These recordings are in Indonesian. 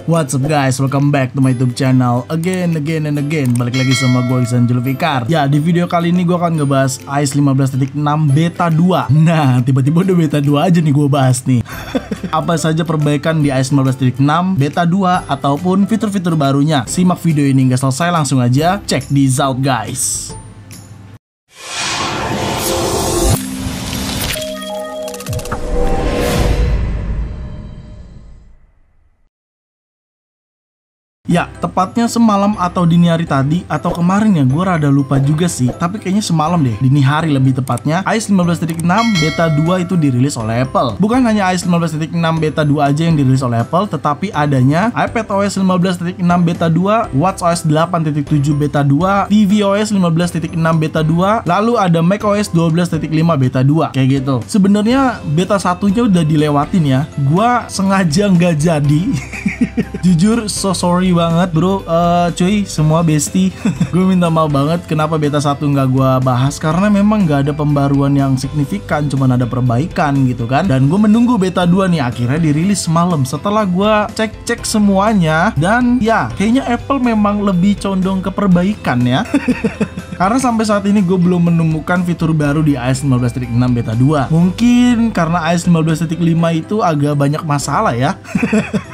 What's up guys, welcome back to my YouTube channel again and again. Balik lagi sama gue Iksan Julfikar. Ya, di video kali ini gue akan ngebahas iOS 15.6 beta 2. Nah, tiba-tiba udah beta 2 aja nih gue bahas nih. Apa saja perbaikan di iOS 15.6 beta 2 ataupun fitur-fitur barunya. Simak video ini nggak selesai, langsung aja check this out guys. Ya, tepatnya semalam atau dini hari tadi atau kemarin ya, gue rada lupa juga sih. Tapi kayaknya semalam deh, dini hari lebih tepatnya, iOS 15.6 beta 2 itu dirilis oleh Apple. Bukan hanya iOS 15.6 beta 2 aja yang dirilis oleh Apple, tetapi adanya iPadOS 15.6 beta 2, watchOS 8.7 beta 2, tvOS 15.6 beta 2, lalu ada macOS 12.5 beta 2, kayak gitu. Sebenarnya beta satunya udah dilewatin ya. Gua sengaja nggak jadi. Jujur, so sorry banget bro, cuy, semua bestie. Gue minta maaf banget kenapa beta 1 nggak gue bahas, karena memang nggak ada pembaruan yang signifikan, cuman ada perbaikan gitu kan. Dan gue menunggu beta 2 nih, akhirnya dirilis semalam setelah gue cek semuanya. Dan ya, kayaknya Apple memang lebih condong ke perbaikan ya. Karena sampai saat ini gue belum menemukan fitur baru di iOS 15.6 beta 2. Mungkin karena iOS 15.5 itu agak banyak masalah ya.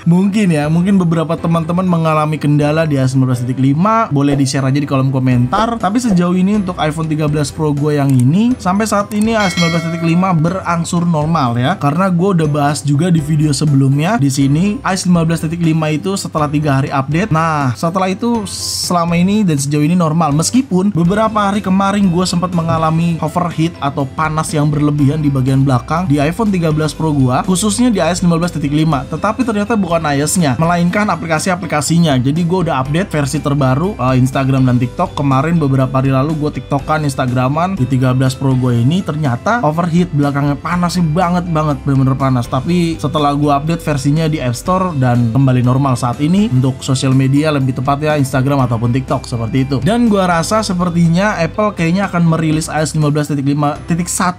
Mungkin ya, mungkin beberapa teman-teman mengalami kendala di iOS 15.5. Boleh di-share aja di kolom komentar. Tapi sejauh ini untuk iPhone 13 Pro gue yang ini, sampai saat ini iOS 15.5 berangsur normal ya. Karena gue udah bahas juga di video sebelumnya di sini, iOS 15.5 itu setelah 3 hari update. Nah, setelah itu selama ini dan sejauh ini normal. Meskipun beberapa hari kemarin gue sempat mengalami overheat atau panas yang berlebihan di bagian belakang di iPhone 13 Pro gue, khususnya di iOS 15.5. Tetapi ternyata bukan iOS-nya, melainkan aplikasinya. Jadi gue udah update versi terbaru Instagram dan TikTok. Kemarin beberapa hari lalu gue TikTokan, Instagraman di 13 Pro gue ini, ternyata overheat, belakangnya panas sih banget, bener-bener panas. Tapi setelah gue update versinya di App Store dan kembali normal saat ini untuk sosial media, lebih tepatnya Instagram ataupun TikTok, seperti itu. Dan gue rasa sepertinya Apple kayaknya akan merilis iOS 15.5.1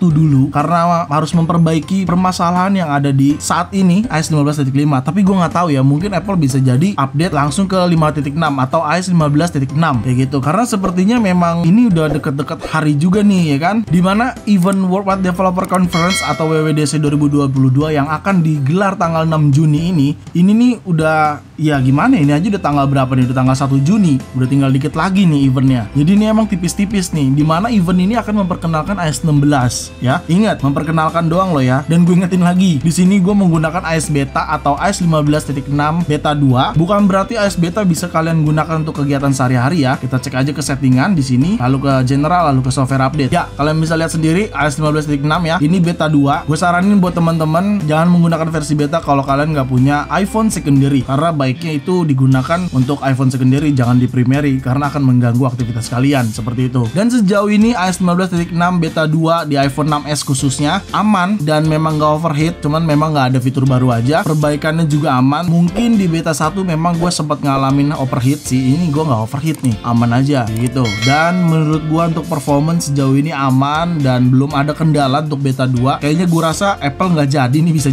dulu, karena harus memperbaiki permasalahan yang ada di saat ini iOS 15.5. Tapi gue nggak tahu ya, mungkin Apple bisa jadi update langsung ke 5.6 atau iOS 15.6 kayak gitu. Karena sepertinya memang ini udah deket-deket hari juga nih ya kan, dimana event Worldwide Developer Conference atau WWDC 2022 yang akan digelar tanggal 6 Juni ini nih udah, ya gimana, ini aja udah tanggal berapa nih, udah tanggal 1 Juni, udah tinggal dikit lagi nih eventnya. Jadi ini emang tipis-tipis nih, dimana event ini akan memperkenalkan iOS 16 ya. Ingat, memperkenalkan doang loh ya. Dan gue ingetin lagi, di sini gue menggunakan iOS beta atau iOS 15.6 beta 2. Bukan berarti iOS beta bisa kalian gunakan untuk kegiatan sehari-hari ya. Kita cek aja ke settingan di sini, lalu ke general, lalu ke software update. Ya, kalian bisa lihat sendiri iOS 15.6 ya. Ini beta 2. Gue saranin buat teman-teman jangan menggunakan versi beta kalau kalian nggak punya iPhone secondary, karena baiknya itu digunakan untuk iPhone secondary, jangan di primary, karena akan mengganggu aktivitas kalian, seperti itu. Dan sejauh ini iOS 15.6 beta 2 di iPhone 6s khususnya aman dan memang nggak overheat, cuman memang nggak ada fitur baru aja. Perbaikannya juga aman. Mungkin di beta 1 memang gue sempat ngalamin overheat sih, ini gue nggak overheat nih, aman aja gitu. Dan menurut gue untuk performance sejauh ini aman dan belum ada kendala untuk beta 2. Kayaknya gue rasa Apple nggak jadi nih, bisa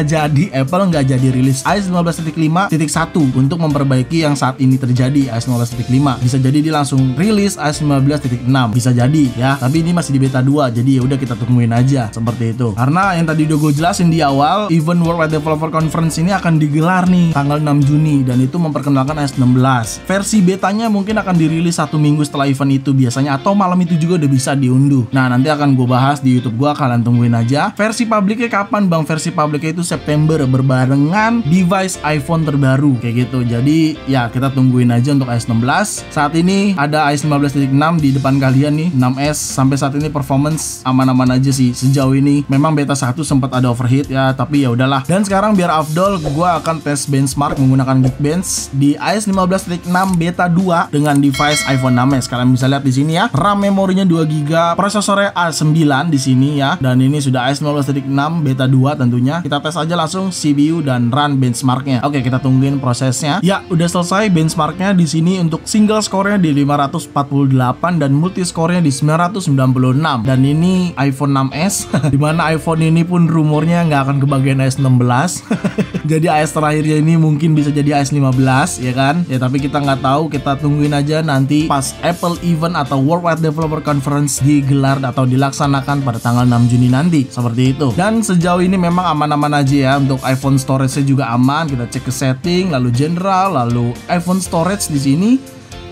jadi Apple nggak jadi rilis iOS 15.5.1 untuk memperbaiki yang saat ini terjadi iOS 15.5. Bisa jadi dia langsung rilis iOS 15.6, bisa jadi ya. Tapi ini masih di beta 2, jadi ya udah kita tungguin aja, seperti itu. Karena yang tadi udah gue jelasin di awal, event Worldwide Developer Conference ini akan digelar nih tanggal 6 Juni dan itu memperkenalkan iOS 16. Versi betanya mungkin akan dirilis 1 minggu setelah event itu biasanya, atau malam itu juga udah bisa diunduh. Nah, nanti akan gue bahas di YouTube gue, kalian tungguin aja. Versi publiknya kapan bang? Versi publiknya itu September, berbarengan device iPhone terbaru kayak gitu. Jadi ya kita tungguin aja untuk iOS 16. Saat ini ada iOS 15.6 di depan kalian nih, 6s. Sampai saat ini performance aman-aman aja sih sejauh ini. Memang beta 1 sempat ada overheat ya, tapi ya udahlah. Dan sekarang biar afdol, gue akan tes benchmark menggunakan Geekbench di iOS 15.6 beta 2 dengan device iPhone 6s. Kalian bisa lihat di sini ya, RAM memorinya 2GB, prosesornya A9 di sini ya. Dan ini sudah iOS 15.6 beta 2 tentunya. Kita tes aja langsung CPU dan run benchmarknya. Oke, kita tungguin prosesnya. Ya, udah selesai benchmarknya di sini untuk single score-nya di 540 48 dan multiscore-nya di 996. Dan ini iPhone 6s dimana iPhone ini pun rumornya nggak akan kebagian iOS 16. Jadi iOS terakhirnya ini mungkin bisa jadi iOS 15 ya kan ya, tapi kita nggak tahu, kita tungguin aja nanti pas Apple Event atau Worldwide Developer Conference digelar atau dilaksanakan pada tanggal 6 Juni nanti, seperti itu. Dan sejauh ini memang aman-aman aja ya, untuk iPhone storage-nya juga aman. Kita cek ke setting, lalu general, lalu iPhone storage di sini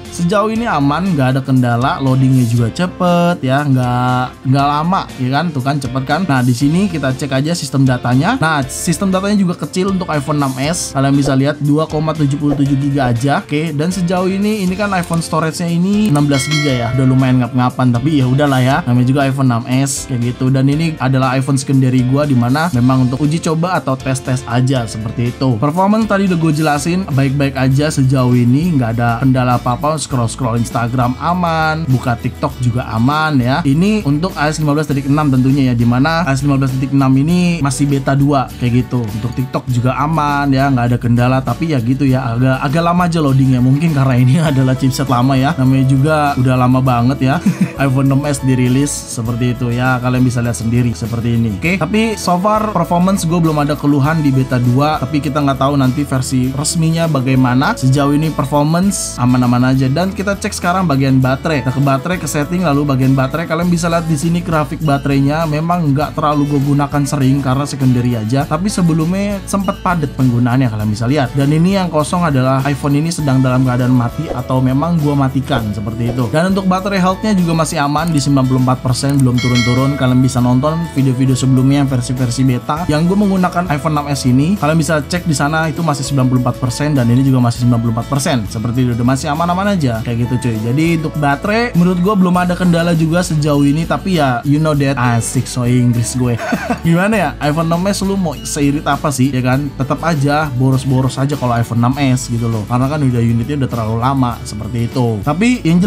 sejauh ini aman, nggak ada kendala, loadingnya juga cepet ya, nggak lama ya kan, tuh kan cepet kan. Nah di sini kita cek aja sistem datanya. Nah sistem datanya juga kecil untuk iPhone 6s, kalian bisa lihat 2,77 GB aja, oke. Dan sejauh ini kan iPhone storage-nya ini 16 GB ya, udah lumayan ngap-ngapan, tapi ya udahlah ya, namanya juga iPhone 6s kayak gitu. Dan ini adalah iPhone secondary gua, dimana memang untuk uji coba atau tes-tes aja seperti itu. Performance tadi udah gue jelasin, baik-baik aja sejauh ini, nggak ada kendala apa-apa. Scroll Instagram aman, buka TikTok juga aman ya. Ini untuk iOS 15.6 tentunya ya, dimana iOS 15.6 ini masih beta 2 kayak gitu. Untuk TikTok juga aman ya, nggak ada kendala, tapi ya gitu ya, agak lama aja loadingnya, mungkin karena ini adalah chipset lama ya, namanya juga udah lama banget ya. iPhone 6s dirilis seperti itu ya, kalian bisa lihat sendiri seperti ini. Oke, tapi so far performance gue belum ada keluhan di beta 2, tapi kita nggak tahu nanti versi resminya bagaimana. Sejauh ini performance aman-aman aja. Dan kita cek sekarang bagian baterai. Kita ke baterai, ke setting, lalu bagian baterai. Kalian bisa lihat di sini grafik baterainya memang nggak terlalu gue gunakan sering karena secondary aja, tapi sebelumnya sempat padat penggunaannya, kalian bisa lihat. Dan ini yang kosong adalah iPhone ini sedang dalam keadaan mati atau memang gue matikan seperti itu. Dan untuk baterai health-nya juga masih aman di 94%, belum turun-turun. Kalian bisa nonton video-video sebelumnya yang versi-versi beta yang gue menggunakan iPhone 6s ini. Kalian bisa cek di sana, itu masih 94% dan ini juga masih 94%. Seperti itu, udah masih aman-aman aja kayak gitu cuy. Jadi untuk baterai menurut gue belum ada kendala juga sejauh ini, tapi ya you know that, asik so Inggris gue. Gimana ya, iPhone 6s lu mau seirit apa sih ya kan, tetap aja boros-boros aja kalau iPhone 6s gitu loh, karena kan udah unitnya udah terlalu lama seperti itu. Tapi yang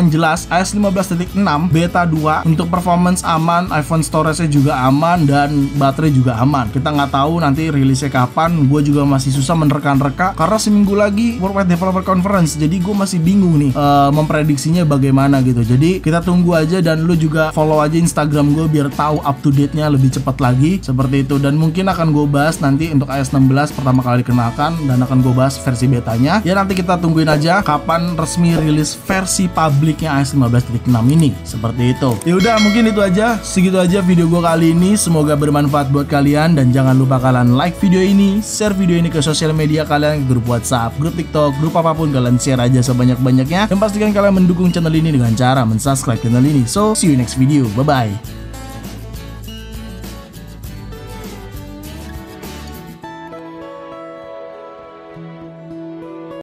jelas iOS 15.6 beta 2 untuk performance aman, iPhone storage-nya juga aman, dan baterai juga aman. Kita nggak tahu nanti rilisnya kapan, gue juga masih susah menerka-nerka karena seminggu lagi Worldwide Developer Conference, jadi gue masih bingung nih memprediksinya bagaimana gitu. Jadi kita tunggu aja, dan lu juga follow aja Instagram gue biar tahu up to date-nya lebih cepat lagi seperti itu. Dan mungkin akan gue bahas nanti untuk iOS 16 pertama kali dikenalkan, dan akan gue bahas versi betanya ya. Nanti kita tungguin aja kapan resmi rilis versi publiknya iOS 15.6 ini, seperti itu. Ya udah, mungkin itu aja, segitu aja video gue kali ini. Semoga bermanfaat buat kalian, dan jangan lupa kalian like video ini, share video ini ke sosial media kalian, ke grup WhatsApp, grup TikTok, grup apapun, kalian share aja sebanyak-banyaknya. Dan pastikan kalian mendukung channel ini dengan cara mensubscribe channel ini. So, see you next video. Bye-bye.